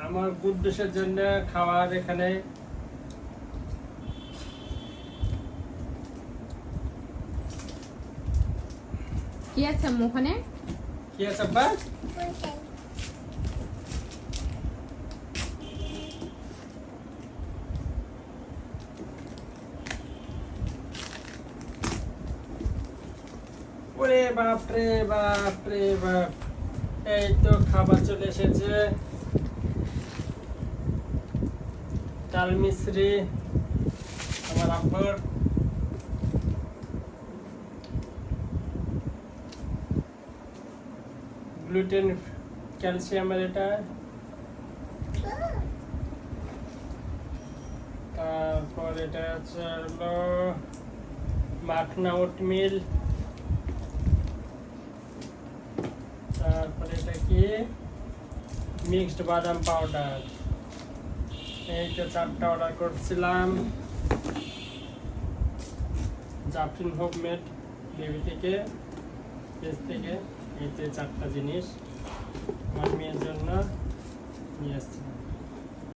আমার কুদ্দুসের জন্য খাবার এখানে কি আছে আম্মু ওখানে? কি আছে আব্বা? ওরে বাপ রে বাপ রে বাপ, এই তো খাবার চলে এসেছে। চাল মিশ্রি আমার আব্বুর, গ্লুটেন ক্যালসিয়ামের এটা, তারপর এটা হলো মাখনা ওটমিল, তারপর এটা কি মিক্সড বাদাম পাউডার। এই তো 4টা অর্ডার করছিলাম জাফরিন হোমমেড বেবি থেকে, পেজ থেকে। এই তো 4টা জিনিস আমার মেয়ের জন্য নিয়ে আসছিলাম।